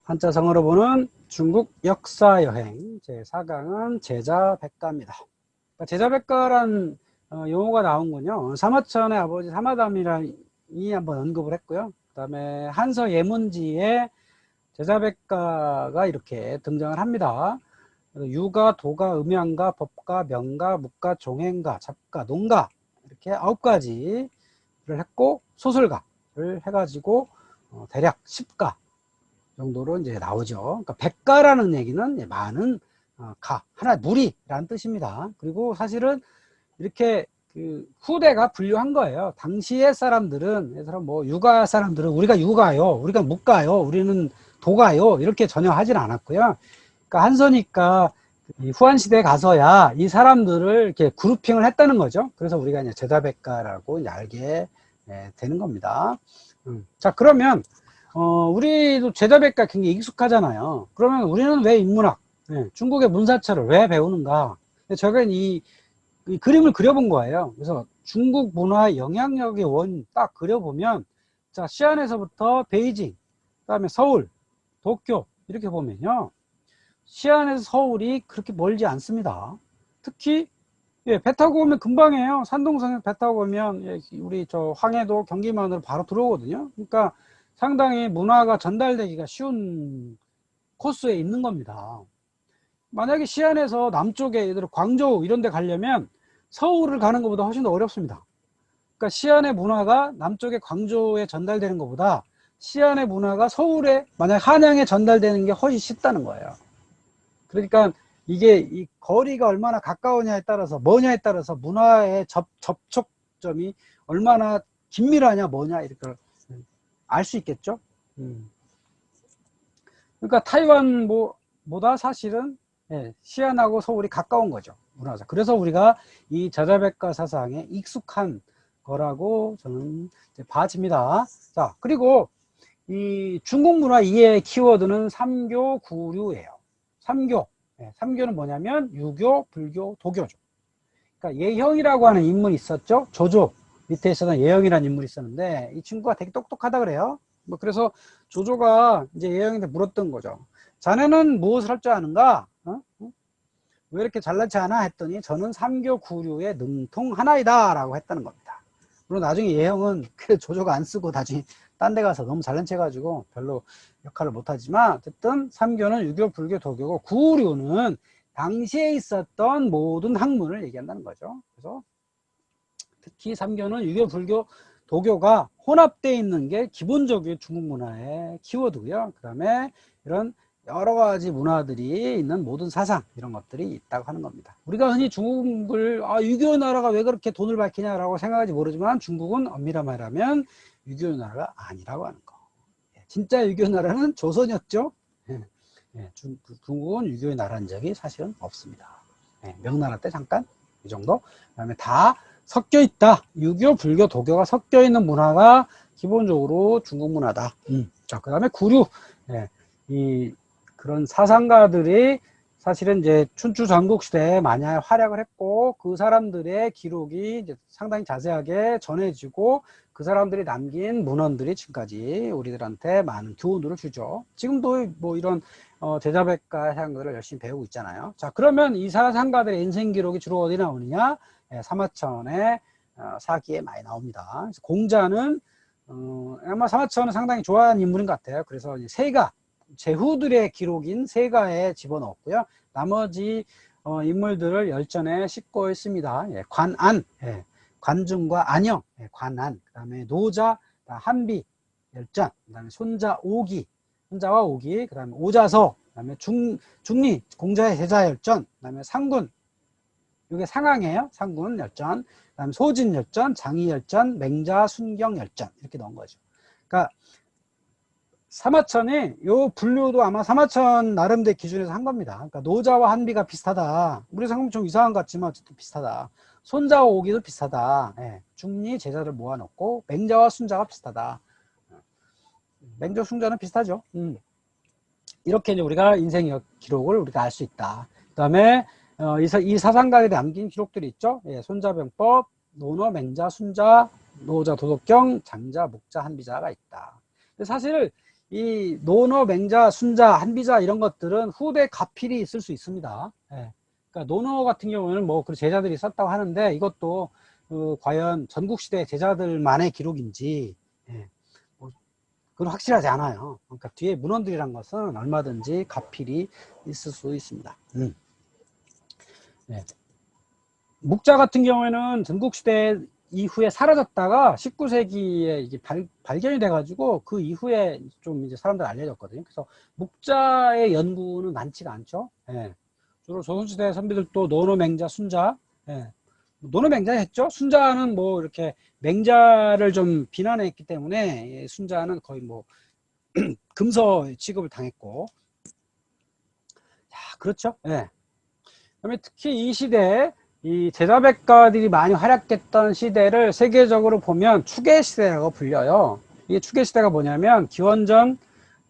한자성어로 보는 중국 역사여행 제4강은 제자백가입니다. 제자백가란 용어가 나온군요. 사마천의 아버지 사마담이라니 한번 언급을 했고요. 그 다음에 한서 예문지에 제자백가가 이렇게 등장을 합니다. 유가, 도가, 음양가, 법가, 명가, 묵가, 종행가, 잡가, 농가 이렇게 9가지를 했고 소설가를 해가지고 대략 10가 정도로 이제 나오죠. 그러니까 백가라는 얘기는 많은 하나 무리라는 뜻입니다. 그리고 사실은 이렇게 그 후대가 분류한 거예요. 당시의 사람들은 예를 들어 뭐 유가 사람들은 우리가 유가요, 우리가 묵가요, 우리는 도가요 이렇게 전혀 하진 않았고요. 그러니까 한서니까 후한 시대에 가서야 이 사람들을 이렇게 그룹핑을 했다는 거죠. 그래서 우리가 이제 제자백가라고 이제 알게 되는 겁니다. 자, 그러면 우리도 제자백가 굉장히 익숙하잖아요. 그러면 우리는 왜 인문학, 중국의 문사철을 왜 배우는가? 제가 이 그림을 그려본 거예요. 그래서 중국 문화의 영향력의 원 딱 그려보면, 자, 시안에서부터 베이징, 그 다음에 서울, 도쿄, 이렇게 보면요. 시안에서 서울이 그렇게 멀지 않습니다. 특히, 배 타고 오면 금방이에요. 산동성에서 배 타고 오면, 우리 저 황해도 경기만으로 바로 들어오거든요. 그러니까 상당히 문화가 전달되기가 쉬운 코스에 있는 겁니다. 만약에 시안에서 남쪽에 예를 들어 광저우 이런 데 가려면 서울을 가는 것보다 훨씬 더 어렵습니다. 그러니까 시안의 문화가 남쪽의 광저우에 전달되는 것보다 시안의 문화가 서울에 만약 한양에 전달되는 게 훨씬 쉽다는 거예요. 그러니까 이게 이 거리가 얼마나 가까우냐에 따라서 뭐냐에 따라서 문화의 접촉점이 얼마나 긴밀하냐 뭐냐 이렇게 알 수 있겠죠. 그러니까 타이완보다 사실은 시안하고 서울이 가까운 거죠. 문화상. 그래서 우리가 이 제자백가 사상에 익숙한 거라고 저는 봐집니다. 자, 그리고 이 중국 문화 이해의 키워드는 삼교 구류예요. 삼교. 삼교는 뭐냐면 유교, 불교, 도교죠. 그러니까 예형이라고 하는 인물이 있었죠. 조조 밑에 있었던 예형이라는 인물이 있었는데 이 친구가 되게 똑똑하다 그래요. 뭐 그래서 조조가 이제 예형한테 물었던 거죠. 자네는 무엇을 할 줄 아는가? 왜 이렇게 잘나지 않아? 했더니 저는 삼교 구류의 능통하나이다 라고 했다는 겁니다. 물론 나중에 예형은 조조가 안 쓰고 나중에 딴 데 가서 너무 잘난 체 가지고 별로 역할을 못하지만 어쨌든 삼교는 유교, 불교, 도교고 구류는 당시에 있었던 모든 학문을 얘기한다는 거죠. 그래서 특히 삼교는 유교, 불교, 도교가 혼합되어 있는 게 기본적인 중국 문화의 키워드고요. 그 다음에 이런 여러 가지 문화들이 있는 모든 사상 이런 것들이 있다고 하는 겁니다. 우리가 흔히 중국을 유교 나라가 왜 그렇게 돈을 밝히냐라고 생각하지 모르지만 중국은 엄밀한 말하면 유교 나라가 아니라고 하는 거. 진짜 유교 나라는 조선이었죠. 중국은 유교의 나라인 적이 사실은 없습니다. 명나라 때 잠깐 이 정도. 그다음에 다 섞여 있다. 유교, 불교, 도교가 섞여 있는 문화가 기본적으로 중국 문화다. 자, 그다음에 구류. 그런 사상가들이 사실은 이제 춘추 전국 시대에 많이 활약을 했고 그 사람들의 기록이 이제 상당히 자세하게 전해지고 그 사람들이 남긴 문헌들이 지금까지 우리들한테 많은 교훈을 주죠. 지금도 뭐 이런 제자백가 사상들을 열심히 배우고 있잖아요. 자, 그러면 이 사상가들의 인생 기록이 주로 어디 나오느냐? 사마천의 사기에 많이 나옵니다. 그래서 공자는 아마 사마천은 상당히 좋아하는 인물인 것 같아요. 그래서 세가 제후들의 기록인 세가에 집어넣었고요. 나머지 인물들을 열전에 싣고 있습니다. 관안, 관중과 안영, 관안, 그 다음에 노자, 한비, 열전, 그 다음에 손자 오기, 손자와 오기, 그 다음에 오자서, 그 다음에 중리, 공자의 제자 열전, 그 다음에 상군, 이게 상항이에요. 상군 열전, 그 다음에 소진 열전, 장희 열전, 맹자, 순경 열전 이렇게 넣은 거죠. 그러니까 사마천이 요 분류도 아마 사마천 나름대로 기준에서 한 겁니다. 그러니까 노자와 한비가 비슷하다. 우리 생각하면 좀 이상한 것 같지만 어쨌든 비슷하다. 손자와 오기도 비슷하다. 중리 제자를 모아놓고 맹자와 순자가 비슷하다. 맹자 순자는 비슷하죠. 이렇게 이제 우리가 인생 기록을 우리가 알 수 있다. 그 다음에 이 사상가에 남긴 기록들이 있죠. 손자병법, 노노, 맹자, 순자, 노자, 도덕경, 장자, 묵자, 한비자가 있다. 사실 이 노너, 맹자, 순자, 한비자 이런 것들은 후대 가필이 있을 수 있습니다. 예. 그러니까 노너 같은 경우는 뭐 그 제자들이 썼다고 하는데 이것도 과연 전국시대 제자들만의 기록인지 예. 뭐 그건 확실하지 않아요. 그러니까 뒤에 문헌들이란 것은 얼마든지 가필이 있을 수 있습니다. 예. 묵자 같은 경우에는 전국시대 이후에 사라졌다가 19세기에 이게 발견이 돼가지고 그 이후에 좀 이제 사람들 알려졌거든요. 그래서 묵자의 연구는 많지가 않죠. 예. 주로 조선시대 선비들도 노노, 맹자, 순자, 예. 노노, 맹자 했죠. 순자는 뭐 이렇게 맹자를 좀 비난했기 때문에 순자는 거의 뭐 금서 취급을 당했고, 자, 그렇죠. 예. 그다음에 특히 이 시대에 이 제자백가들이 많이 활약했던 시대를 세계적으로 보면 추계시대라고 불려요. 이게 추계시대가 뭐냐면 기원전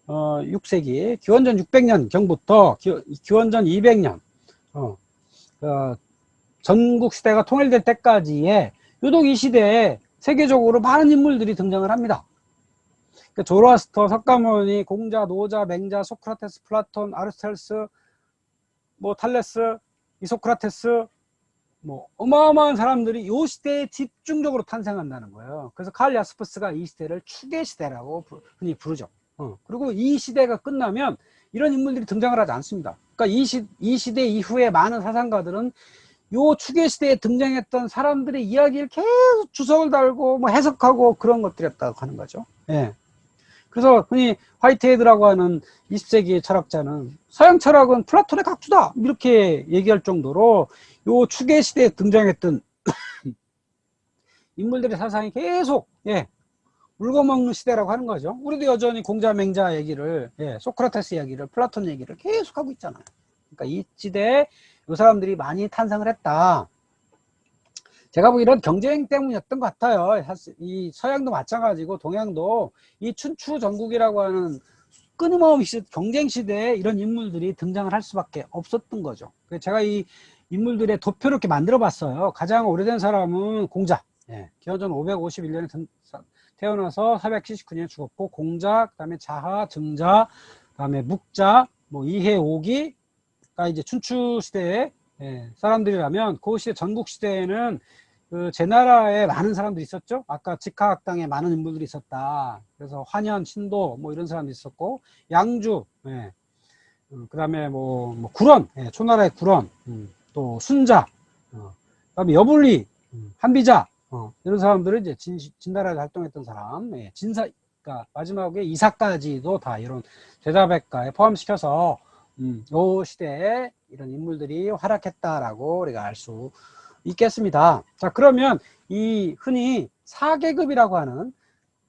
6세기, 기원전 600년 경부터 기원전 200년 전국시대가 통일될 때까지의 유독 이 시대에 세계적으로 많은 인물들이 등장을 합니다. 그러니까 조로아스터, 석가모니, 공자, 노자, 맹자, 소크라테스, 플라톤, 아리스토텔레스, 뭐 탈레스, 이소크라테스, 뭐 어마어마한 사람들이 이 시대에 집중적으로 탄생한다는 거예요. 그래서 칼 야스퍼스가 이 시대를 추계시대라고 흔히 부르죠. 그리고 이 시대가 끝나면 이런 인물들이 등장을 하지 않습니다. 그러니까 이 시대 이후에 많은 사상가들은 요 추계시대에 등장했던 사람들의 이야기를 계속 주석을 달고 뭐 해석하고 그런 것들이었다고 하는 거죠. 예. 그래서 흔히 화이트헤드라고 하는 20세기 철학자는 서양 철학은 플라톤의 각주다 이렇게 얘기할 정도로 요 추계 시대에 등장했던 인물들의 사상이 계속 울거먹는 시대라고 하는 거죠. 우리도 여전히 공자, 맹자 얘기를 소크라테스 얘기를, 플라톤 얘기를 계속 하고 있잖아요. 그러니까 이 시대에 이 사람들이 많이 탄생을 했다. 제가 보기에는 경쟁 때문이었던 것 같아요. 사실 이 서양도 마찬가지고 동양도 이 춘추 전국이라고 하는 끊임없이 경쟁 시대에 이런 인물들이 등장을 할 수밖에 없었던 거죠. 그래서 제가 이 인물들의 도표를 이렇게 만들어 봤어요. 가장 오래된 사람은 공자. 기원전 551년에 태어나서 479년에 죽었고, 공자, 그 다음에 자하, 증자, 그 다음에 묵자, 뭐 이해, 오기가 이제 춘추 시대에 사람들이라면 그 시대 전국 시대에는 그 제나라에 많은 사람들이 있었죠. 아까 직하학당에 많은 인물들이 있었다. 그래서 환현, 신도 뭐 이런 사람들이 있었고, 양주, 그 다음에 뭐 구런, 초나라의 구런, 또 순자, 그 다음에 여불리, 한비자, 이런 사람들은 이제 진나라에서 활동했던 사람, 진사, 그러니까 마지막에 이사까지도 다 이런 제자백가에 포함시켜서 요 시대에 이런 인물들이 활약했다라고 우리가 알 수 있겠습니다. 자, 그러면 이 흔히 4계급이라고 하는,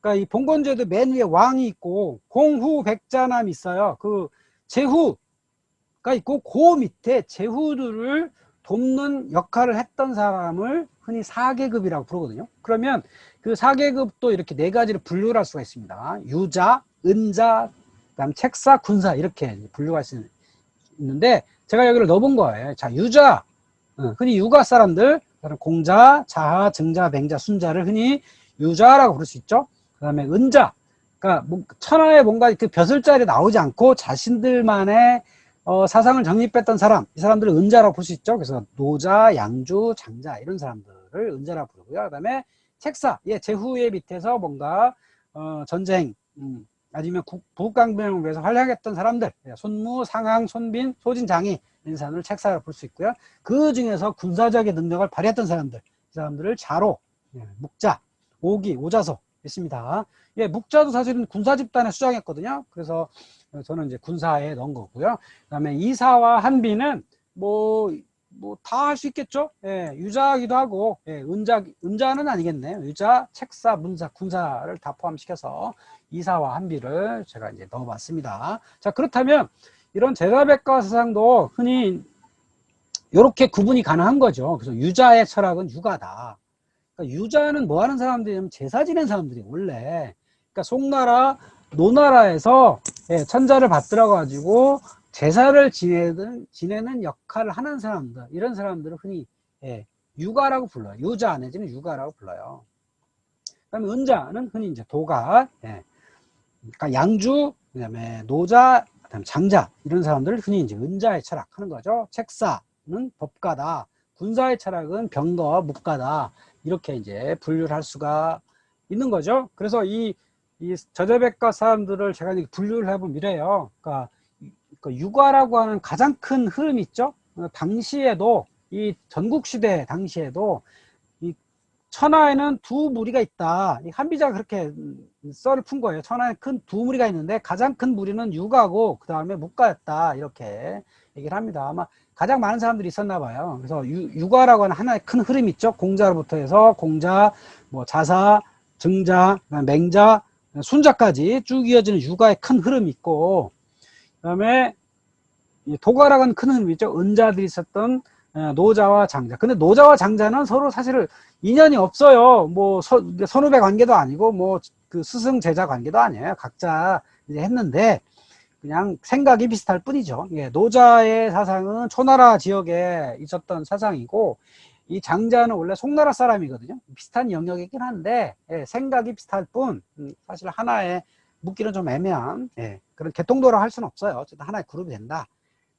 그러니까 이 봉건제도 맨 위에 왕이 있고 공후 백자남이 있어요. 그 제후가 있고 그 밑에 제후들을 돕는 역할을 했던 사람을 흔히 4계급이라고 부르거든요. 그러면 그 4계급도 이렇게 네 가지를 분류를 할 수가 있습니다. 유자, 은자, 그다음 책사, 군사 이렇게 분류할 수 있는데 제가 여기를 넣어본 거예요. 자, 유자, 흔히 유가 사람들, 공자, 자하, 증자, 맹자, 순자를 흔히 유자라고 부를 수 있죠. 그 다음에 은자, 그러니까 천하에 뭔가 그 벼슬자리 나오지 않고 자신들만의 사상을 정립했던 사람, 이 사람들을 은자라고 볼 수 있죠. 그래서 노자, 양주, 장자 이런 사람들을 은자라고 부르고요. 그 다음에 책사, 제후의 밑에서 뭔가 전쟁, 아니면 부국강병을 위해서 활약했던 사람들, 손무, 상항, 손빈, 소진, 장이 이런 사람들을 책사라고 볼 수 있고요. 그 중에서 군사적인 능력을 발휘했던 사람들, 이 사람들을 자로, 묵자, 오기, 오자서 있습니다. 묵자도 사실은 군사 집단에 수장했거든요. 그래서 저는 이제 군사에 넣은 거고요. 그 다음에 이사와 한비는 다 할 수 있겠죠. 유자기도 하고, 은자는 아니겠네요. 유자, 책사, 문사, 군사를 다 포함시켜서 이사와 한비를 제가 이제 넣어봤습니다. 자, 그렇다면 이런 제자백과 사상도 흔히 이렇게 구분이 가능한 거죠. 그래서 유자의 철학은 유가다. 그러니까 유자는 뭐 하는 사람들이냐면 제사 지낸 사람들이 원래, 그러니까 송나라, 노나라에서 천자를 받들어 가지고 제사를 지내는 역할을 하는 사람들, 이런 사람들을 흔히 유가라고 불러요. 유자 내지는 유가라고 불러요. 그다음에 은자는 흔히 이제 도가, 그러니까 양주, 그다음에 노자, 그다음에 장자 이런 사람들을 흔히 이제 은자의 철학 하는 거죠. 책사는 법가다, 군사의 철학은 병거, 묵가다 이렇게 이제 분류를 할 수가 있는 거죠. 그래서 이 저자백과 사람들을 제가 이제 분류를 해보면 이래요. 그러니까 육아라고 하는 가장 큰 흐름이 있죠. 당시에도 이 전국시대 당시에도 이 천하에는 두 무리가 있다. 이 한비자가 그렇게 썰을 푼 거예요. 천하에 큰 두 무리가 있는데 가장 큰 무리는 육아고 그 다음에 묵가였다. 이렇게 얘기를 합니다. 아마 가장 많은 사람들이 있었나 봐요. 그래서 육아라고 하는 하나의 큰 흐름이 있죠. 공자로부터 해서 공자, 뭐 자사, 증자, 맹자, 순자까지 쭉 이어지는 육아의 큰 흐름이 있고, 그 다음에 도가라고 하는 큰 흐름이 있죠. 은자들이 있었던 노자와 장자. 근데 노자와 장자는 서로 사실 인연이 없어요. 뭐 선후배 관계도 아니고 뭐 그 스승 제자 관계도 아니에요. 각자 이제 했는데 그냥 생각이 비슷할 뿐이죠. 예, 노자의 사상은 초나라 지역에 있었던 사상이고 이 장자는 원래 송나라 사람이거든요. 비슷한 영역이긴 한데 예, 생각이 비슷할 뿐 사실 하나의 묶기는 좀 애매한 그런 개통도라고 할 수는 없어요. 어쨌든 하나의 그룹이 된다.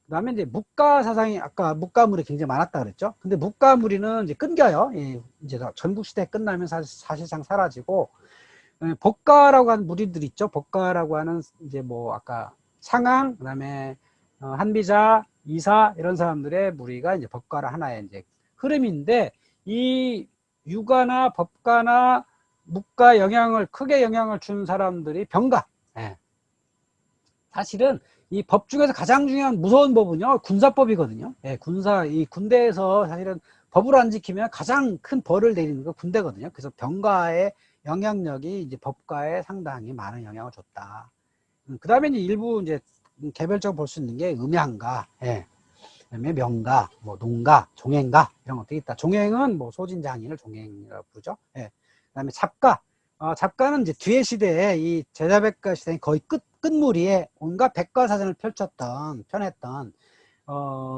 그 다음에 이제 묵가 사상이 아까 묵가물이 굉장히 많았다 그랬죠. 근데 묵가물이는 이제 끊겨요. 예, 이제 전국시대 끝나면 사실상 사라지고 법가라고 하는 무리들 있죠. 법가라고 하는 이제 뭐 아까 상항, 그다음에 한비자, 이사 이런 사람들의 무리가 이제 법가라 하나의 이제 흐름인데 이 유가나 법가나 묵가 크게 영향을 준 사람들이 병가. 예. 사실은 이 법 중에서 가장 중요한 무서운 법은요 군사법이거든요. 예, 이 군대에서 사실은 법을 안 지키면 가장 큰 벌을 내리는 거 군대거든요. 그래서 병가의 영향력이 이제 법가에 상당히 많은 영향을 줬다. 그 다음에 이제 일부 이제 개별적으로 볼 수 있는 게 음양가, 예. 그다음에 명가, 뭐 농가, 종행가 이런 것들이 있다. 종행은 뭐 소진장인을 종행이라고 부르죠. 예. 그다음에 잡가, 잡가는 이제 뒤에 시대에 이 제자백가 시대에 거의 끝무리에 온갖 백과사전을 펼쳤던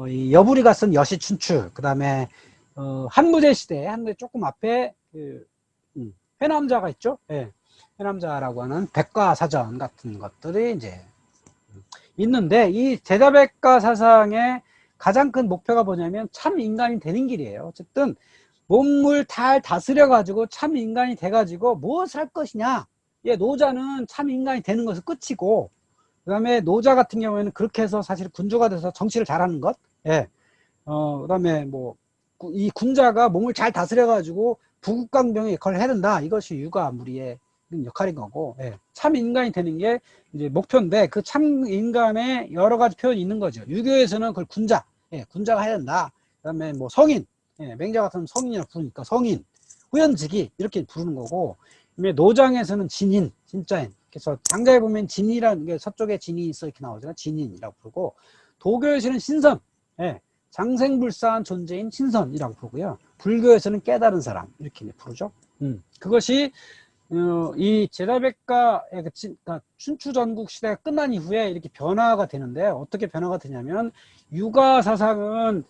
이 여부리가 쓴 여시춘추, 그다음에 한무제 시대, 한무제 조금 앞에 회남자가 있죠. 예. 회남자라고 하는 백과사전 같은 것들이 이제 있는데 이 제자백과 사상의 가장 큰 목표가 뭐냐면 참 인간이 되는 길이에요. 어쨌든 몸을 잘 다스려 가지고 참 인간이 돼 가지고 무엇을 할 것이냐. 예, 노자는 참 인간이 되는 것은 끝이고 그 다음에 노자 같은 경우에는 그렇게 해서 사실 군주가 돼서 정치를 잘하는 것. 예. 그 다음에 뭐 이 군자가 몸을 잘 다스려 가지고 부국강병의 역할을 해야 된다. 이것이 유가 무리의 역할인 거고, 예. 참 인간이 되는 게 이제 목표인데 그 참 인간의 여러 가지 표현이 있는 거죠. 유교에서는 그걸 군자, 예, 군자가 해야 된다. 그다음에 뭐 성인, 예, 맹자 같은 성인이라고 부르니까 성인, 후연직이 이렇게 부르는 거고, 노장에서는 진인, 진짜인. 그래서 장자에 보면 진이라는 게 서쪽에 진이 있어 이렇게 나오잖아요. 진인이라고 부르고, 도교에서는 신선, 예, 장생불사한 존재인 신선이라고 부르고요. 불교에서는 깨달은 사람 이렇게 부르죠. 그것이 이 제자백가의 그러니까 춘추전국 시대가 끝난 이후에 이렇게 변화가 되는데 어떻게 변화가 되냐면 유가 사상은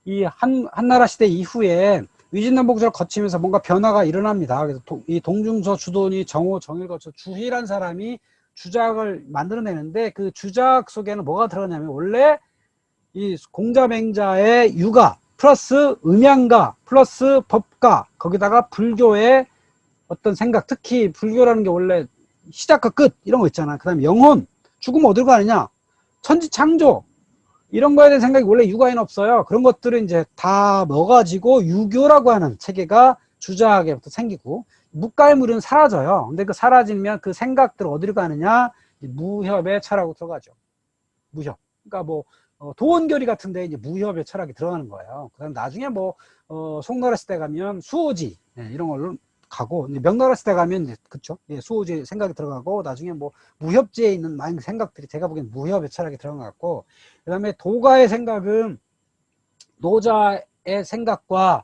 이 한나라 시대 이후에 위진남북조를 거치면서 뭔가 변화가 일어납니다. 그래서 이 동중서 주돈이 정호 정일 거쳐 주희란 사람이 주작을 만들어내는데 그 주작 속에는 뭐가 들어가냐면 원래 이 공자맹자의 유가 플러스 음양가 플러스 법가 거기다가 불교의 어떤 생각, 특히 불교라는 게 원래 시작과 끝 이런 거 있잖아. 그 다음에 영혼, 죽으면 어디로 가느냐, 천지창조 이런 거에 대한 생각이 원래 유가에는 없어요. 그런 것들을 이제 다 넣어가지고 유교라고 하는 체계가 주작에부터 생기고 묵가의 무리는 사라져요. 근데 그 사라지면 그 생각들 어디로 가느냐, 무협의 철학으로 들어가죠. 무협. 그러니까 뭐 도원결의 같은데 이제 무협의 철학이 들어가는 거예요. 그다음 나중에 뭐 송나라 시대 가면 수호지 이런 걸로 가고 명나라 시대 가면 이제 그쵸? 예, 수호지 생각이 들어가고 나중에 뭐 무협지에 있는 많은 생각들이 제가 보기엔 무협의 철학이 들어간 것 같고 그다음에 도가의 생각은 노자의 생각과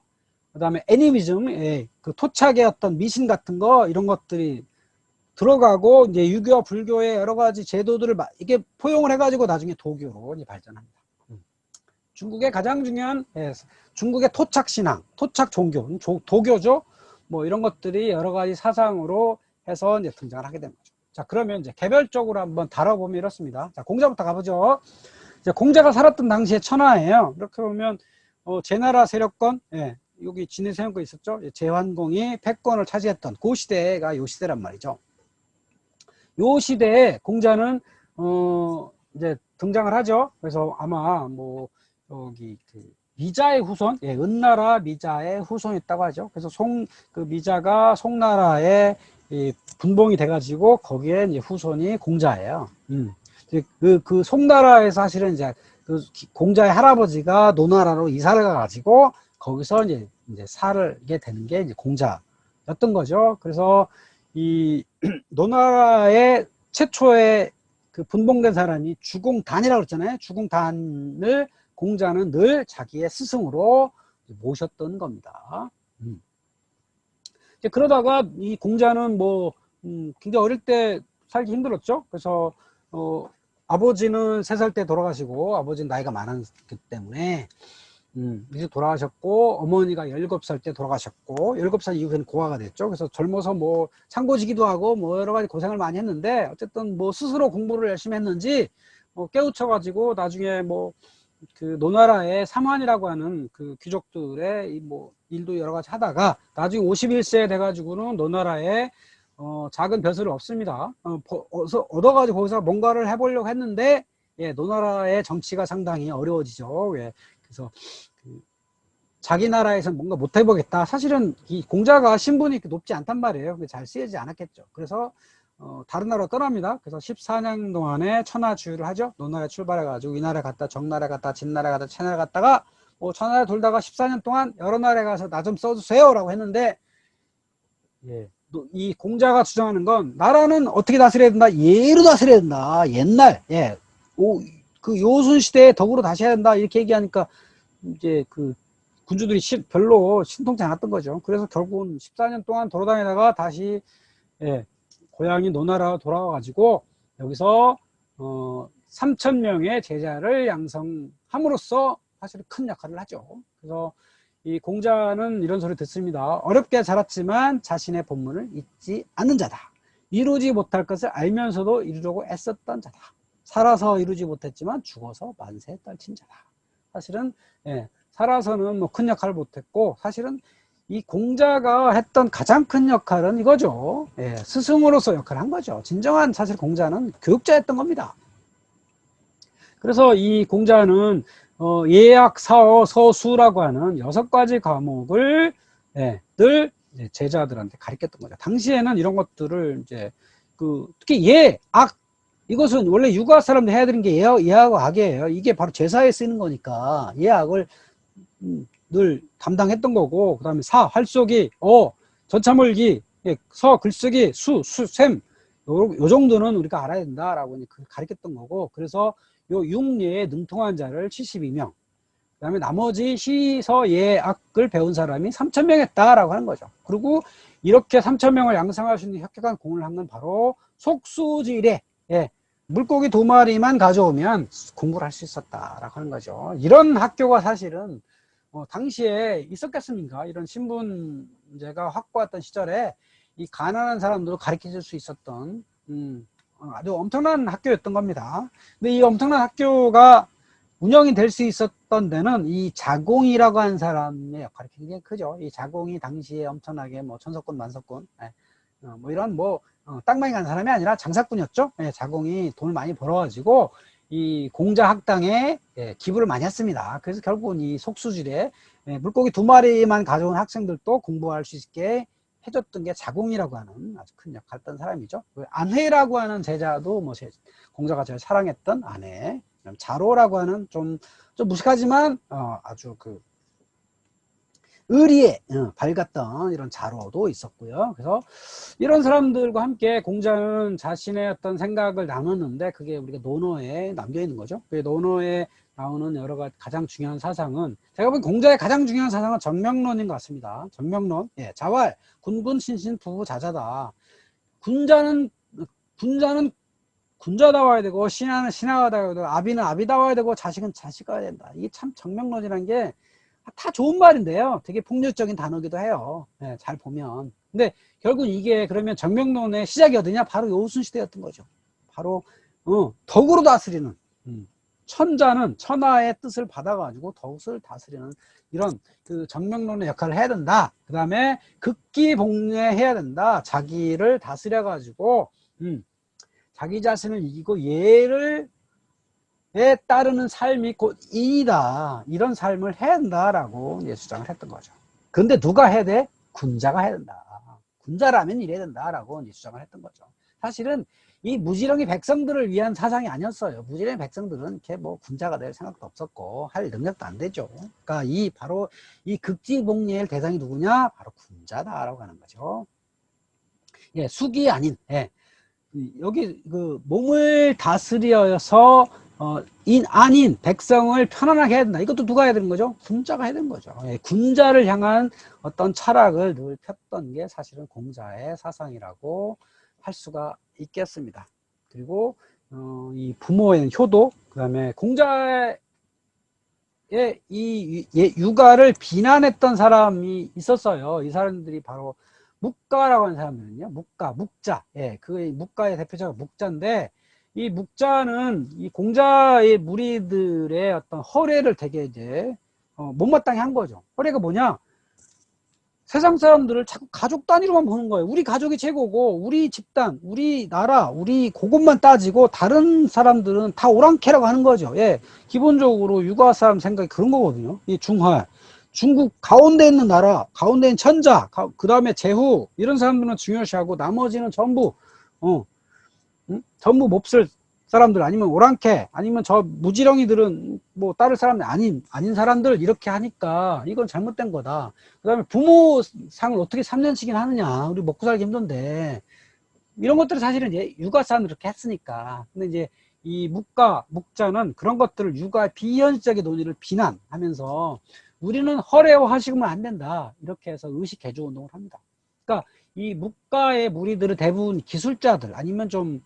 그다음에 애니미즘, 그 토착의 어떤 미신 같은 거 이런 것들이 들어가고 이제 유교와 불교의 여러 가지 제도들을 이게 포용을 해가지고 나중에 도교로 이제 발전합니다. 중국의 가장 중요한 중국의 토착 신앙, 토착 종교, 도교죠. 뭐 이런 것들이 여러 가지 사상으로 해서 이제 등장을 하게 된 거죠. 자, 그러면 이제 개별적으로 한번 다뤄보면 이렇습니다. 자, 공자부터 가보죠. 이제 공자가 살았던 당시의 천하예요. 이렇게 보면 제나라 세력권, 예, 여기 진해 세력권 있었죠. 제환공이 패권을 차지했던 그 시대가 요 시대란 말이죠. 요 시대에 공자는 이제 등장을 하죠. 그래서 아마 뭐 여기 그 미자의 후손, 예, 은나라 미자의 후손이었다고 하죠. 그래서 그 미자가 송나라의 분봉이 돼가지고 거기에 이제 후손이 공자예요. 그 송나라에서 사실은 이제 그 공자의 할아버지가 노나라로 이사를 가가지고 거기서 이제 살게 되는 게 이제 공자였던 거죠. 그래서 이 노나라의 최초의 그 분봉된 사람이 주공단이라고 그랬잖아요. 주공단을 공자는 늘 자기의 스승으로 모셨던 겁니다. 그러다가 이 공자는 뭐 굉장히 어릴 때 살기 힘들었죠. 그래서 아버지는 3살 때 돌아가시고, 아버지는 나이가 많았기 때문에 이제 돌아가셨고, 어머니가 17살 때 돌아가셨고, 17살 이후에는 고아가 됐죠. 그래서 젊어서 뭐 창고지기도 하고 뭐 여러 가지 고생을 많이 했는데, 어쨌든 뭐 스스로 공부를 열심히 했는지 깨우쳐가지고 나중에 뭐 그 노나라의 삼환이라고 하는 그 귀족들의 뭐 일도 여러 가지 하다가 나중에 51세 돼가지고는 노나라에 작은 벼슬을 얻습니다. 얻어가지고 거기서 뭔가를 해보려고 했는데, 예, 노나라의 정치가 상당히 어려워지죠. 예, 그래서 자기 나라에서 뭔가 못 해보겠다. 사실은 이 공자가 신분이 높지 않단 말이에요. 잘 쓰이지 않았겠죠. 그래서 다른 나라로 떠납니다. 그래서 14년 동안에 천하주의를 하죠. 노나라에 출발해가지고 이 나라에 갔다 정나라에 갔다 진나라에 갔다 채나라에 갔다가 뭐 천하에 돌다가 14년 동안 여러 나라에 가서 나 좀 써주세요 라고 했는데, 예, 이 공자가 주장하는 건 나라는 어떻게 다스려야 된다? 예로 다스려야 된다. 옛날, 예, 그 요순 시대에 덕으로 다시 해야 된다. 이렇게 얘기하니까 이제 그 군주들이 별로 신통치 않았던 거죠. 그래서 결국은 14년 동안 돌아다니다가 다시, 예, 고향이 노나라로 돌아와가지고 여기서 3,000명의 제자를 양성함으로써 사실 큰 역할을 하죠. 그래서 이 공자는 이런 소리 듣습니다. 어렵게 자랐지만 자신의 본분을 잊지 않는 자다. 이루지 못할 것을 알면서도 이루려고 애썼던 자다. 살아서 이루지 못했지만 죽어서 만세에 떨친 자다. 사실은, 예, 살아서는 뭐 큰 역할을 못했고, 사실은 이 공자가 했던 가장 큰 역할은 이거죠. 예, 스승으로서 역할을 한 거죠. 진정한 사실 공자는 교육자였던 겁니다. 그래서 이 공자는 예학, 사어, 서수라고 하는 6가지 과목을, 예, 늘 제자들한테 가르쳤던 거죠. 당시에는 이런 것들을 이제 특히 예, 악, 이것은 원래 육아 사람들 해야 되는 게 예하고 악이에요. 이게 바로 제사에 쓰이는 거니까 예악을 늘 담당했던 거고, 그 다음에 사, 활쏘기, 전차몰기, 예, 서, 글쓰기, 셈, 요 정도는 우리가 알아야 된다라고 가르쳤던 거고, 그래서 요 육예에 능통한 자를 72명, 그 다음에 나머지 시, 서, 예, 악을 배운 사람이 3,000명 했다라고 하는 거죠. 그리고 이렇게 3,000명을 양성할 수 있는 혁혁한 공을 한 건 바로 속수지래, 예, 물고기 2마리만 가져오면 공부를 할 수 있었다라고 하는 거죠. 이런 학교가 사실은 당시에 있었겠습니까? 이런 신분제가 확고했던 시절에 이 가난한 사람들을 가르쳐 줄 수 있었던 아주 엄청난 학교였던 겁니다. 근데 이 엄청난 학교가 운영이 될 수 있었던 데는 이 자공이라고 하는 사람의 역할이 굉장히 크죠. 이 자공이 당시에 엄청나게 뭐 천석군, 만석군, 뭐 이런 땅 많이 간 사람이 아니라 장사꾼이었죠. 예, 자공이 돈을 많이 벌어가지고 이 공자 학당에, 예, 기부를 많이 했습니다. 그래서 결국은 이 속수질에, 예, 물고기 2마리만 가져온 학생들도 공부할 수 있게 해줬던 게 자공이라고 하는 아주 큰 역할을 했던 사람이죠. 안회라고 하는 제자도 뭐 공자가 제일 사랑했던 아내, 자로라고 하는 좀 무식하지만 아주 의리에 밝았던 이런 자로도 있었고요. 그래서 이런 사람들과 함께 공자는 자신의 어떤 생각을 나눴는데, 그게 우리가 논어에 남겨 있는 거죠. 그 논어에 나오는 여러 가지 가장 중요한 사상은, 제가 보기엔 공자의 가장 중요한 사상은 정명론인 것 같습니다. 정명론, 예, 자활, 군군 신신 부부 자자다. 군자는 군자다워야 되고, 신하는 신하다워야 되고, 아비는 아비다워야 되고, 자식은 자식아야 된다. 이게 참 정명론이라는 게 다 좋은 말인데요. 되게 폭력적인 단어기도 해요. 네, 잘 보면. 근데 결국 이게 그러면 정명론의 시작이 어디냐? 바로 요순시대였던 거죠. 바로 덕으로 다스리는, 천자는 천하의 뜻을 받아가지고 덕을 다스리는 이런 그 정명론의 역할을 해야 된다. 그 다음에 극기복례해야 된다. 자기를 다스려가지고 자기 자신을 이기고 얘를 에 따르는 삶이 곧 이이다. 이런 삶을 해야 된다라고 이제 주장을 했던 거죠. 근데 누가 해야 돼? 군자가 해야 된다. 군자라면 이래야 된다라고 이제 주장을 했던 거죠. 사실은 이 무지렁이 백성들을 위한 사상이 아니었어요. 무지렁이 백성들은 이렇게 뭐 군자가 될 생각도 없었고 할 능력도 안 되죠. 그러니까 바로 이 극지복례의 대상이 누구냐? 바로 군자다라고 하는 거죠. 예, 숙이 아닌, 예. 여기 그 몸을 다스려서 아닌 백성을 편안하게 해야 된다. 이것도 누가 해야 되는 거죠? 군자가 해야 되는 거죠. 예, 군자를 향한 어떤 철학을 늘 폈던 게 사실은 공자의 사상이라고 할 수가 있겠습니다. 그리고 이 부모의 효도, 그 다음에 공자의 이 육아를 비난했던 사람이 있었어요. 이 사람들이 바로 묵가라고 하는 사람들은요. 묵자. 예, 그 묵가의 대표자가 묵자인데, 이 묵자는 이 공자의 무리들의 어떤 허례를 되게 이제 못마땅히 한 거죠. 허례가 뭐냐? 세상 사람들을 자꾸 가족 단위로만 보는 거예요. 우리 가족이 최고고, 우리 집단, 우리 나라, 우리 그것만 따지고 다른 사람들은 다 오랑캐라고 하는 거죠. 예, 기본적으로 육아 사람 생각이 그런 거거든요. 이 중국 가운데 있는 나라, 가운데 있는 천자, 그 다음에 제후, 이런 사람들은 중요시하고 나머지는 전부 전부 몹쓸 사람들, 아니면 오랑캐, 아니면 저 무지렁이들은 뭐 따를 사람이 아닌 사람들, 이렇게 하니까 이건 잘못된 거다. 그 다음에 부모 상을 어떻게 3년씩이나 하느냐, 우리 먹고 살기 힘든데, 이런 것들을 사실은 육아사는 이렇게 했으니까. 근데 이제 이 묵자는 그런 것들을 육아의 비현실적인 논의를 비난하면서 우리는 허례화하시면 안 된다, 이렇게 해서 의식 개조 운동을 합니다. 그러니까 이 묵가의 무리들은 대부분 기술자들, 아니면 좀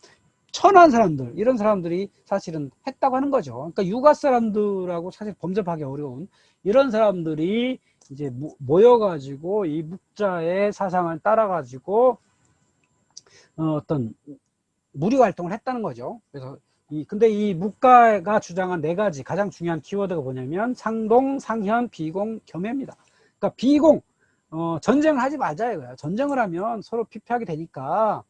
천한 사람들, 이런 사람들이 사실은 했다고 하는 거죠. 그러니까 육아 사람들하고 사실 범접하기 어려운 이런 사람들이 이제 모여가지고 이 묵자의 사상을 따라가지고 어떤 무리 활동을 했다는 거죠. 그래서 근데 이 묵가가 주장한 4가지 가장 중요한 키워드가 뭐냐면 상동, 상현, 비공, 겸해입니다. 그러니까 비공, 전쟁을 하지 말자 이거야. 전쟁을 하면 서로 피폐하게 되니까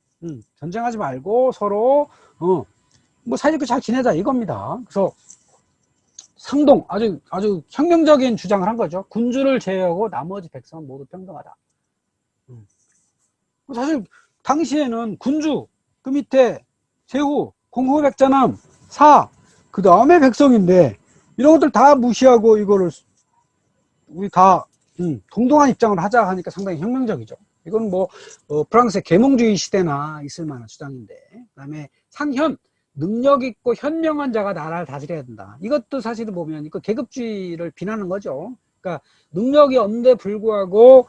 전쟁하지 말고 서로 뭐 사이좋게 잘 지내자 이겁니다. 그래서 상동, 아주 혁명적인 주장을 한 거죠. 군주를 제외하고 나머지 백성은 모두 평등하다. 사실 당시에는 군주, 그 밑에 제후, 공후, 백자남, 사, 그 다음에 백성인데 이런 것들 다 무시하고 이거를 우리 다 동등한 입장을 하자 하니까 상당히 혁명적이죠. 이건 뭐 프랑스의 계몽주의 시대나 있을 만한 주장인데, 그 다음에 상현, 능력 있고 현명한 자가 나라를 다스려야 된다. 이것도 사실은 보면 이거 계급주의를 비난하는 거죠. 그러니까 능력이 없는데 불구하고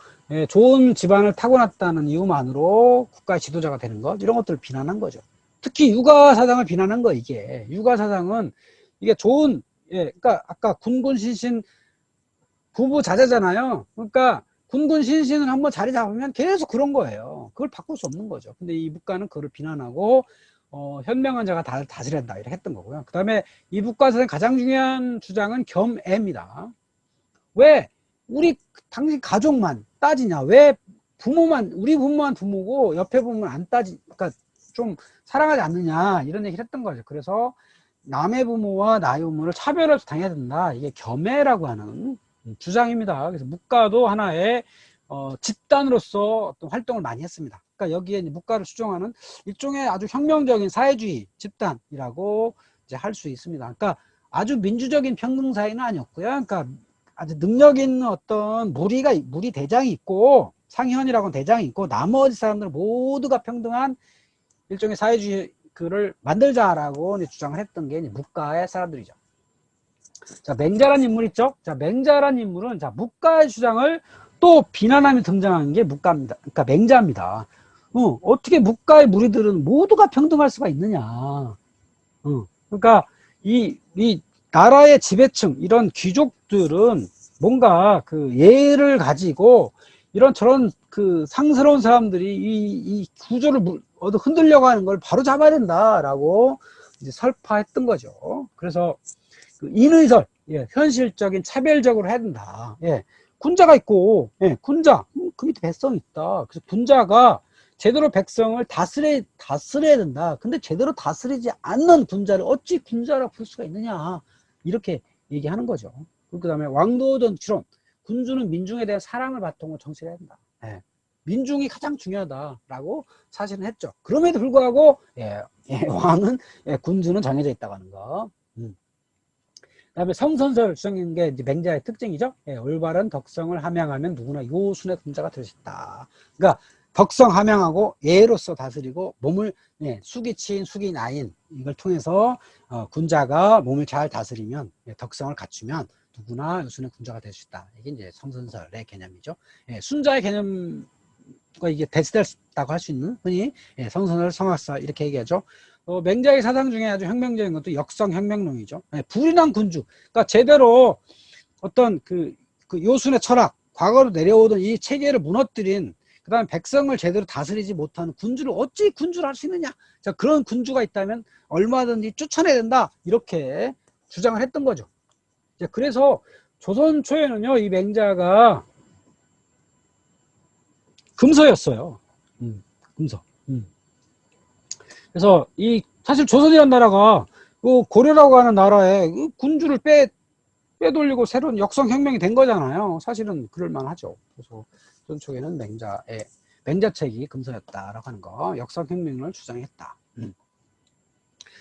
좋은 집안을 타고났다는 이유만으로 국가의 지도자가 되는 것, 이런 것들을 비난한 거죠. 특히 육아 사상을 비난한 거. 이게 육아 사상은 이게 좋은, 그러니까 아까 군군 신신 부부 자제잖아요. 그러니까 군군 신신을 한번 자리 잡으면 계속 그런 거예요. 그걸 바꿀 수 없는 거죠. 근데 이 묵가는 그걸 비난하고 현명한 자가 다스려야 된다, 이렇게 했던 거고요. 그 다음에 이 묵가 사상 가장 중요한 주장은 겸애입니다. 왜 우리 당신 가족만 따지냐? 왜 부모만, 우리 부모만 부모고 옆에 부모는 안 그러니까 좀 사랑하지 않느냐, 이런 얘기를 했던 거죠. 그래서 남의 부모와 나의 부모를 차별 없이 당해야 된다. 이게 겸애라고 하는 주장입니다. 그래서 묵가도 하나의 집단으로서 어떤 활동을 많이 했습니다. 그러니까 여기에 묵가를 추종하는 일종의 아주 혁명적인 사회주의 집단이라고 이제 할 수 있습니다. 그러니까 아주 민주적인 평등 사회는 아니었고요. 그러니까 아주 능력 있는 어떤 무리 대장이 있고, 상현이라고는 대장이 있고, 나머지 사람들은 모두가 평등한 일종의 사회주의 그를 만들자라고 주장을 했던 게 묵가의 사람들이죠. 자, 맹자란 인물 있죠? 자, 맹자란 인물은 묵가의 주장을 또 비난하며 등장하는 게 묵가입니다. 그러니까 맹자입니다. 어떻게 묵가의 무리들은 모두가 평등할 수가 있느냐. 그러니까 이 나라의 지배층, 이런 귀족들은 뭔가 그 예를 가지고 이런 저런 그 상스러운 사람들이 이 구조를 흔들려고 하는 걸 바로 잡아야 된다라고 이제 설파했던 거죠. 그래서 그 인의설, 예, 현실적인 차별적으로 해야 된다. 예, 군자가 있고, 예, 군자, 그 밑에 백성이 있다. 그래서 군자가 제대로 백성을 다스려야 된다. 근데 제대로 다스리지 않는 군자를 어찌 군자라 부를 수가 있느냐. 이렇게 얘기하는 거죠. 그 다음에 왕도정치론, 군주는 민중에 대한 사랑을 바탕으로 정치를 해야 된다. 예, 민중이 가장 중요하다라고 사실은 했죠. 그럼에도 불구하고, 예, 예, 왕은, 예, 군주는 정해져 있다고 하는 거. 그다음에 성선설 주장인 게 이제 맹자의 특징이죠. 예, 올바른 덕성을 함양하면 누구나 요순의 군자가 될 수 있다. 그러니까 덕성 함양하고 예로서 다스리고 몸을, 예, 숙이친 숙이나인 이걸 통해서 군자가 몸을 잘 다스리면, 예, 덕성을 갖추면 누구나 요순의 군자가 될 수 있다. 이게 이제 성선설의 개념이죠. 예, 순자의 개념과 이게 대치됐다고 할 수 있는 흔히, 예, 성선설 성악설 이렇게 얘기하죠. 맹자의 사상 중에 아주 혁명적인 것도 역성혁명론이죠. 네, 불인한 군주. 그러니까 제대로 어떤 그 요순의 철학, 과거로 내려오던 이 체계를 무너뜨린, 그 다음에 백성을 제대로 다스리지 못하는 군주를 어찌 군주를 할 수 있느냐. 자, 그런 군주가 있다면 얼마든지 쫓아내야 된다. 이렇게 주장을 했던 거죠. 그래서 조선 초에는요, 이 맹자가 금서였어요. 금서. 그래서 이 사실 조선이라는 나라가 그 고려라고 하는 나라에 군주를 빼돌리고 새로운 역성혁명이 된 거잖아요. 사실은 그럴만하죠. 그래서 조선 초기에는 맹자책이 금서였다라고 하는 거, 역성혁명을 주장했다.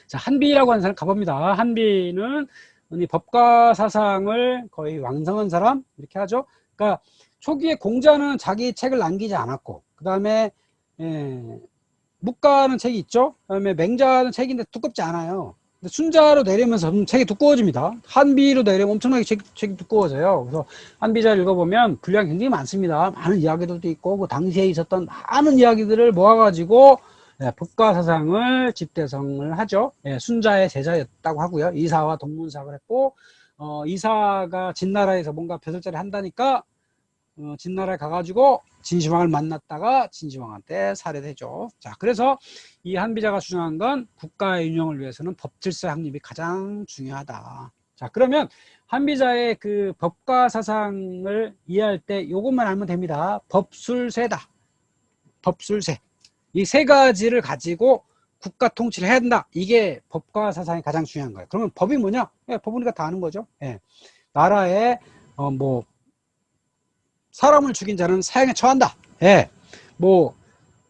자, 한비라고 하는 사람 가봅니다. 한비는 이 법과 사상을 거의 왕성한 사람 이렇게 하죠. 그러니까 초기에 공자는 자기 책을 남기지 않았고, 그 다음에 묵가는 책이 있죠. 그다음에 맹자는 책인데 두껍지 않아요. 근데 순자로 내리면서 책이 두꺼워집니다. 한비로 내리면 엄청나게 책이 두꺼워져요. 그래서 한비자를 읽어보면 분량이 굉장히 많습니다. 많은 이야기들도 있고 그 당시에 있었던 많은 이야기들을 모아가지고, 예, 법과 사상을 집대성을 하죠. 예, 순자의 제자였다고 하고요. 이사와 동문사를 했고, 이사가 진나라에서 뭔가 벼슬자리 한다니까 진나라에 가가지고 진시황을 만났다가 진시황한테 살해되죠. 자, 그래서 이 한비자가 주장한 건 국가의 운영을 위해서는 법질서 확립이 가장 중요하다. 자, 그러면 한비자의 그 법과 사상을 이해할 때 이것만 알면 됩니다. 법술세다. 법술세. 이 세 가지를 가지고 국가 통치를 해야 된다. 이게 법과 사상이 가장 중요한 거예요. 그러면 법이 뭐냐? 예, 법은 우리가 다 아는 거죠. 예. 나라의 뭐 사람을 죽인 자는 사형에 처한다. 예. 뭐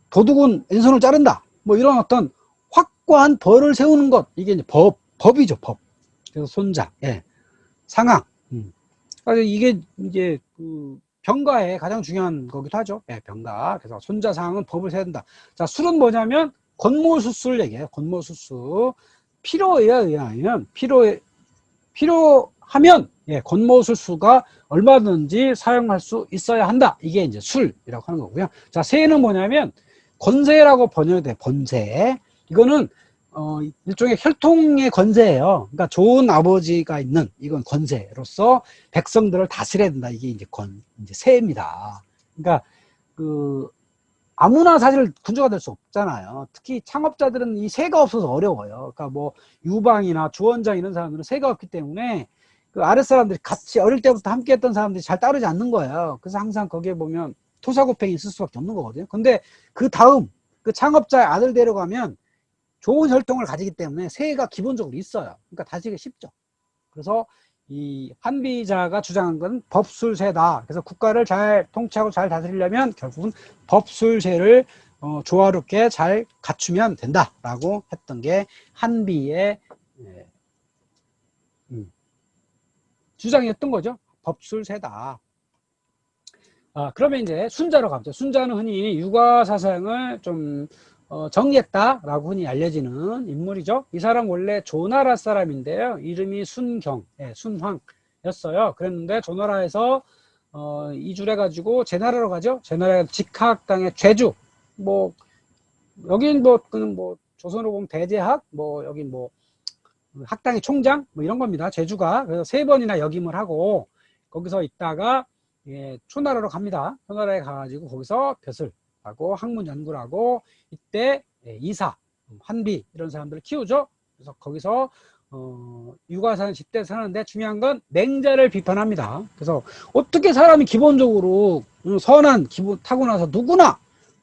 도둑은 왼손을 자른다. 뭐 이런 어떤 확고한 벌을 세우는 것. 이게 이제 법이죠, 법. 그래서 손자, 예. 상항. 그래서 이게 이제 그 병가의 가장 중요한 거기도 하죠. 예, 병가. 그래서 손자 상항은 법을 세야 된다. 자, 술은 뭐냐면 권모수술 얘기예요. 권모수술. 필요에 의하면 필요하면, 예, 권모술수가 얼마든지 사용할 수 있어야 한다. 이게 이제 술이라고 하는 거고요. 자, 세는 뭐냐면 권세라고 번역이 돼. 권세. 이거는 일종의 혈통의 권세예요. 그러니까 좋은 아버지가 있는 이건 권세로서 백성들을 다스려야 된다. 이게 이제 이제 세입니다. 그러니까 그 아무나 사실 군주가 될 수 없잖아요. 특히 창업자들은 이 세가 없어서 어려워요. 그러니까 뭐 유방이나 주원장 이런 사람들은 세가 없기 때문에 그 아랫사람들이 같이 어릴 때부터 함께 했던 사람들이 잘 따르지 않는 거예요. 그래서 항상 거기에 보면 토사구팽이 있을 수밖에 없는 거거든요. 근데 그 다음 그 창업자의 아들 데려가면 좋은 혈통을 가지기 때문에 세가 기본적으로 있어요. 그러니까 다지기 쉽죠. 그래서 이 한비자가 주장한 건 법술세다. 그래서 국가를 잘 통치하고 잘 다스리려면 결국은 법술세를 조화롭게 잘 갖추면 된다라고 했던 게 한비의 주장이었던 거죠. 법술세다. 그러면 이제 순자로 가보죠. 순자는 흔히 육아 사상을 좀 정리했다라고 흔히 알려지는 인물이죠. 이 사람 원래 조나라 사람인데요. 이름이 순경, 예, 순황이었어요. 그랬는데 조나라에서 이주를 해가지고 제나라로 가죠. 제나라에서 직하학당의 죄주, 뭐 여긴 뭐 조선으로 보면 대제학, 뭐 여긴 뭐 학당의 총장, 뭐 이런 겁니다. 제주가. 그래서 3번이나 역임을 하고 거기서 있다가 예, 초나라로 갑니다. 초나라에 가가지고 거기서 벼슬 하고 학문 연구를 하고 이때 예, 이사, 한비 이런 사람들을 키우죠. 그래서 거기서 육아사는 집대 사는데 중요한 건 맹자를 비판합니다. 그래서 어떻게 사람이 기본적으로 선한 기본 타고나서 누구나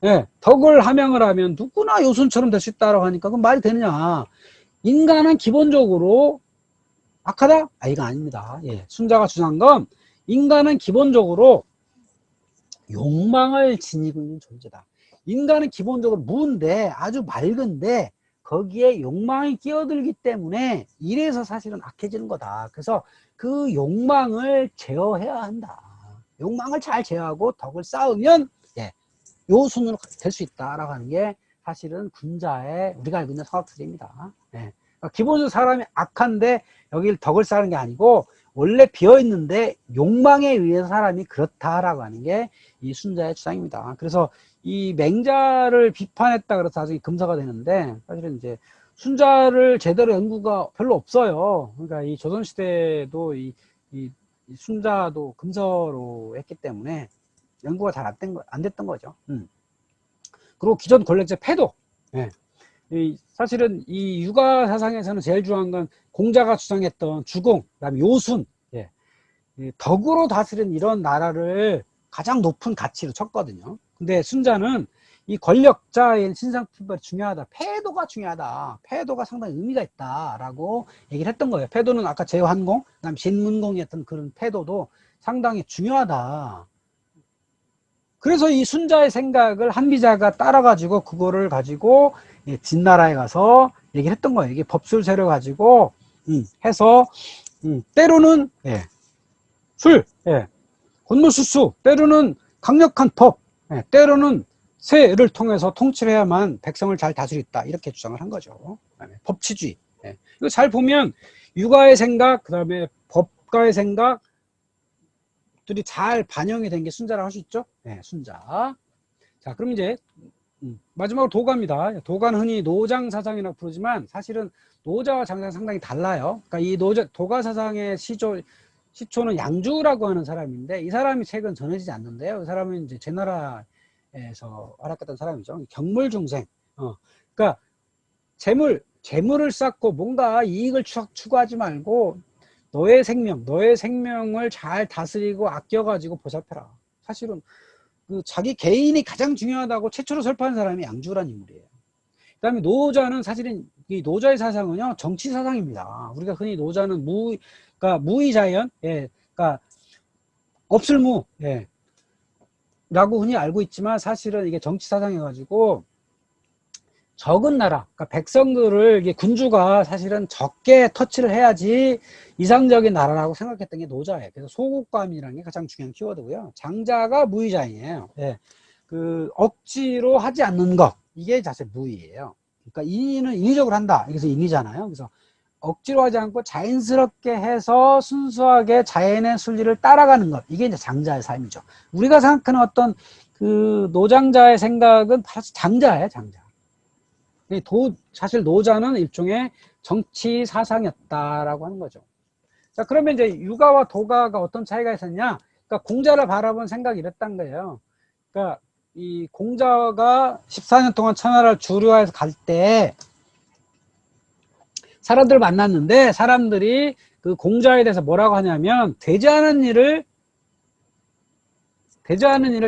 예, 덕을 함양을 하면 누구나 요순처럼 될 수 있다라고 하니까 그건 말이 되느냐. 인간은 기본적으로 악하다? 아, 이거 아닙니다. 예, 순자가 주장한 건 인간은 기본적으로 욕망을 지니고 있는 존재다. 인간은 기본적으로 무인데 아주 맑은데 거기에 욕망이 끼어들기 때문에 이래서 사실은 악해지는 거다. 그래서 그 욕망을 제어해야 한다. 욕망을 잘 제어하고 덕을 쌓으면 예, 요 순으로 될 수 있다라고 하는 게 사실은 군자의 우리가 알고 있는 성학설입니다. 예. 그러니까 기본적으로 사람이 악한데 여기를 덕을 쌓는 게 아니고 원래 비어있는데 욕망에 의해서 사람이 그렇다라고 하는 게 이 순자의 주장입니다. 그래서 이 맹자를 비판했다 그래서 나중에 금서가 되는데 사실은 이제 순자를 제대로 연구가 별로 없어요. 그러니까 이 조선시대도 이 순자도 금서로 했기 때문에 연구가 잘 안 됐던 거죠. 그리고 기존 권력제 패도. 예. 사실은 이 육아 사상에서는 제일 중요한 건 공자가 주장했던 주공, 그다음에 요순, 예. 덕으로 다스린 이런 나라를 가장 높은 가치로 쳤거든요. 근데 순자는 이 권력자의 신상품발이 중요하다. 패도가 중요하다. 패도가 상당히 의미가 있다라고 얘기를 했던 거예요. 패도는 아까 제환공, 그다음 신문공이었던 그런 패도도 상당히 중요하다. 그래서 이 순자의 생각을 한비자가 따라가지고 그거를 가지고 진나라에 가서 얘기를 했던 거예요. 이게 법술세를 가지고 해서 때로는 술, 권무수수, 때로는 강력한 법, 때로는 세를 통해서 통치를 해야만 백성을 잘 다스릴 수 있다. 이렇게 주장을 한 거죠. 법치주의. 이거 잘 보면 육아의 생각, 그 다음에 법가의 생각, 들이 잘 반영이 된 게 순자라고 할 수 있죠. 네, 순자. 자, 그럼 이제 마지막으로 도가입니다. 도가는 흔히 노장 사상이라고 부르지만 사실은 노자와 장자가 상당히 달라요. 그러니까 이 도가 사상의 시초는 양주라고 하는 사람인데 이 사람이 최근 전해지지 않는데요. 이 사람은 이제 제나라에서 활약했던 사람이죠. 경물중생. 그러니까 재물을 쌓고 뭔가 이익을 추구하지 말고 너의 생명을 잘 다스리고 아껴가지고 보살펴라. 사실은 그 자기 개인이 가장 중요하다고 최초로 설파한 사람이 양주란 인물이에요. 그 다음에 노자는 사실은 이 노자의 사상은요, 정치 사상입니다. 우리가 흔히 노자는 그러니까 무의자연, 그러니까 없을무, 라고 흔히 알고 있지만 사실은 이게 정치 사상이어가지고 적은 나라, 그러니까 백성들을 이게 군주가 사실은 적게 터치를 해야지 이상적인 나라라고 생각했던 게 노자예요. 그래서 소국감이라는 게 가장 중요한 키워드고요. 장자가 무의자이에요. 그 억지로 하지 않는 것, 이게 자체 무의예요. 그러니까 인의는 인위적으로 한다. 그래서 인의잖아요. 그래서 억지로 하지 않고 자연스럽게 해서 순수하게 자연의 순리를 따라가는 것, 이게 이제 장자의 삶이죠. 우리가 생각하는 어떤 그 노장자의 생각은 바로 장자예요, 장자. 사실 노자는 일종의 정치 사상이었다라고 하는 거죠. 자, 그러면 이제 육아와 도가가 어떤 차이가 있었냐? 그러니까 공자를 바라본 생각이 이랬단 거예요. 그러니까 이 공자가 14년 동안 천하를 주류해서 갈 때 사람들을 만났는데 사람들이 그 공자에 대해서 뭐라고 하냐면 되지 않은 일을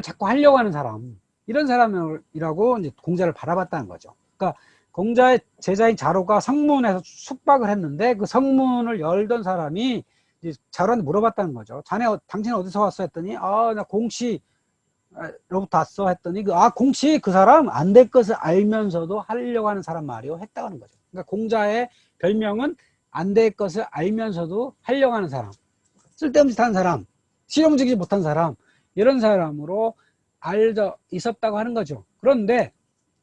자꾸 하려고 하는 사람, 이런 사람이라고 이제 공자를 바라봤다는 거죠. 그러니까 공자의 제자인 자로가 성문에서 숙박을 했는데 그 성문을 열던 사람이 이제 자로한테 물어봤다는 거죠. 당신은 어디서 왔어? 했더니 나 공씨로부터 왔어. 했더니 공씨 그 사람 안 될 것을 알면서도 하려고 하는 사람 말이요 했다고 하는 거죠. 그러니까 공자의 별명은 안 될 것을 알면서도 하려고 하는 사람, 쓸데없는 짓 하는 사람, 실용적이지 못한 사람, 이런 사람으로 알져 있었다고 하는 거죠. 그런데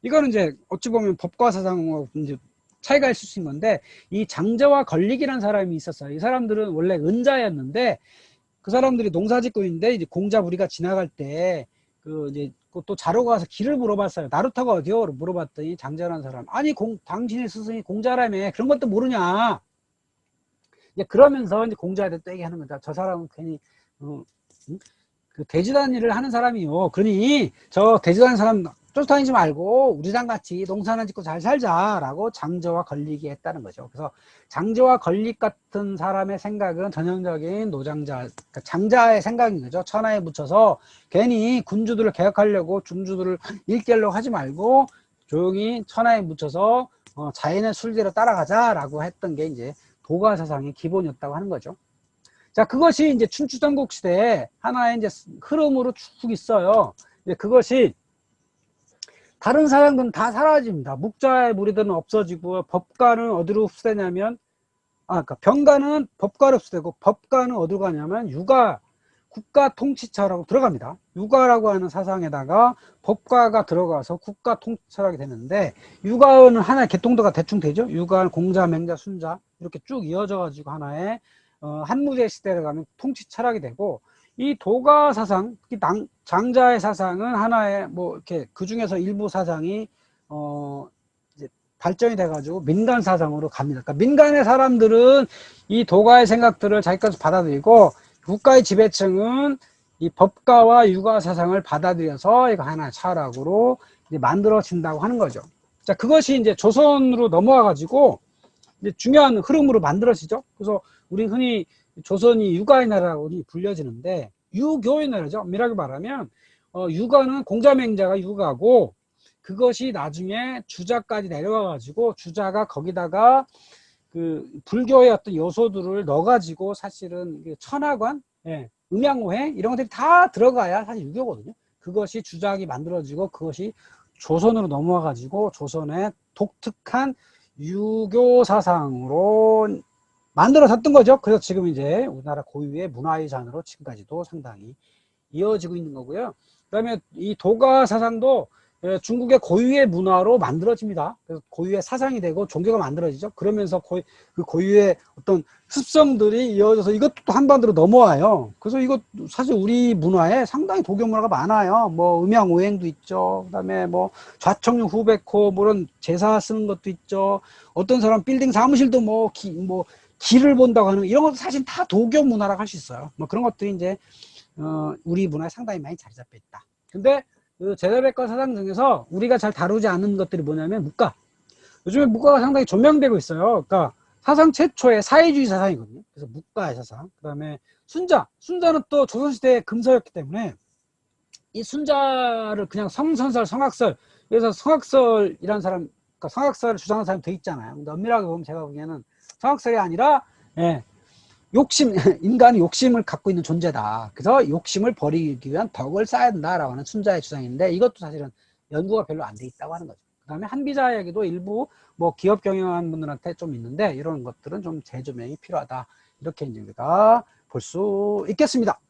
이거는 이제 어찌 보면 법과 사상하고 이제 차이가 있을 수 있는 건데, 이 장자와 걸릭이라는 사람이 있었어요. 이 사람들은 원래 은자였는데 그 사람들이 농사 짓고 있는데 이제 공자 무리가 지나갈 때 이제 또 자로가 가서 길을 물어봤어요. 나루터가 어디요? 물어봤더니 장자라는 사람, 아니 당신의 스승이 공자라며 그런 것도 모르냐. 이제 그러면서 이제 공자한테 또 얘기하는 거다. 저 사람은 괜히 그 돼지단 일을 하는 사람이요. 그러니 저 돼지단 사람 쫓아다니지 말고 우리랑 같이 농사나 짓고 잘 살자라고 장저와 걸리게 했다는 거죠. 그래서 장저와 걸릭 같은 사람의 생각은 전형적인 노장자, 그러니까 장자의 생각인 거죠. 천하에 묻혀서 괜히 군주들을 개혁하려고 중주들을 일깨려고 하지 말고 조용히 천하에 묻혀서 자연의 술대로 따라가자라고 했던 게 이제 도가 사상의 기본이었다고 하는 거죠. 자, 그것이 이제 춘추전국 시대에 하나의 이제 흐름으로 쭉 있어요. 이제 그것이 다른 사상들은 다 사라집니다. 묵자의 무리들은 없어지고 법가는 어디로 흡수되냐면 그러니까 병가는 법가로 흡수되고 법가는 어디로 가냐면 유가 국가 통치처라고 들어갑니다. 유가라고 하는 사상에다가 법가가 들어가서 국가 통치처라게 되는데 유가는 하나의 개통도가 대충 되죠. 유가, 공자, 맹자, 순자 이렇게 쭉 이어져 가지고 하나의 한무제 시대를 가면 통치 철학이 되고 이 도가 사상, 장자의 사상은 하나의 뭐 이렇게 그 중에서 일부 사상이 이제 발전이 돼가지고 민간 사상으로 갑니다. 그러니까 민간의 사람들은 이 도가의 생각들을 자기 것으로 받아들이고 국가의 지배층은 이 법가와 유가 사상을 받아들여서 이거 하나의 철학으로 이제 만들어진다고 하는 거죠. 자, 그것이 이제 조선으로 넘어와가지고 이제 중요한 흐름으로 만들어지죠. 그래서 우리 흔히 조선이 유가의 나라라고 불려지는데 유교의 나라죠. 엄밀하게 말하면 유가는 공자맹자가 유가고 그것이 나중에 주자까지 내려와 가지고 주자가 거기다가 그 불교의 어떤 요소들을 넣어 가지고 사실은 천하관, 음양오행 이런 것들이 다 들어가야 사실 유교거든요. 그것이 주작이 만들어지고 그것이 조선으로 넘어와 가지고 조선의 독특한 유교 사상으로 만들어졌던 거죠. 그래서 지금 이제 우리나라 고유의 문화유산으로 지금까지도 상당히 이어지고 있는 거고요. 그 다음에 이 도가 사상도 중국의 고유의 문화로 만들어집니다. 그래서 고유의 사상이 되고 종교가 만들어지죠. 그러면서 그 고유의 어떤 습성들이 이어져서 이것도 또 한반도로 넘어와요. 그래서 이것 사실 우리 문화에 상당히 도교 문화가 많아요. 뭐 음양오행도 있죠. 그다음에 뭐 좌청룡 후백호 뭐 이런 제사 쓰는 것도 있죠. 어떤 사람 빌딩 사무실도 뭐 길을 본다고 하는 이런 것도 사실 다 도교 문화라고 할 수 있어요. 뭐 그런 것들이 이제 우리 문화에 상당히 많이 자리 잡혀 있다. 근데 그 제자백과 사상 중에서 우리가 잘 다루지 않는 것들이 뭐냐면 묵가. 요즘에 묵가가 상당히 조명되고 있어요. 그러니까 사상 최초의 사회주의 사상이거든요. 그래서 묵가의 사상. 그 다음에 순자. 순자는 또 조선시대의 금서였기 때문에 이 순자를 그냥 성선설, 성악설. 그래서 성악설이라는 사람, 그러니까 성악설을 주장하는 사람이 돼 있잖아요. 근데 엄밀하게 보면 제가 보기에는 성악설이 아니라, 욕심, 인간이 욕심을 갖고 있는 존재다. 그래서 욕심을 버리기 위한 덕을 쌓아야 된다라고 하는 순자의 주장인데 이것도 사실은 연구가 별로 안 돼 있다고 하는 거죠. 그 다음에 한비자 얘기도 일부 뭐 기업 경영하는 분들한테 좀 있는데 이런 것들은 좀 재조명이 필요하다. 이렇게 이제 우리가 볼 수 있겠습니다.